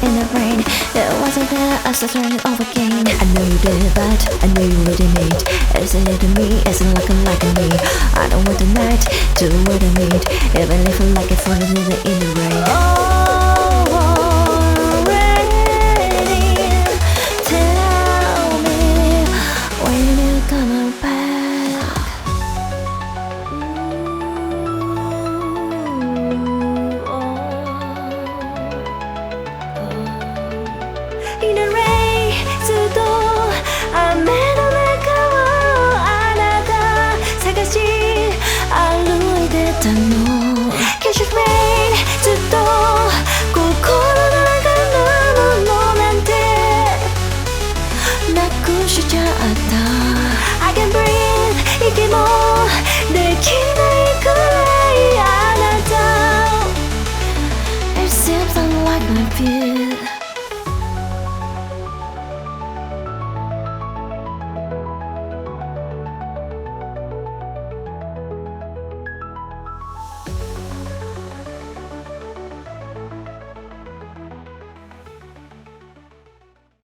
in the rain. It wasn't there, I started turning over again. I know you did, but I know you really need. Isn't it to me, isn't looking like me. I don't want the night, do what I need. Even if I like it, falling in the rain. Oh, rain, tell me when you coming back. You know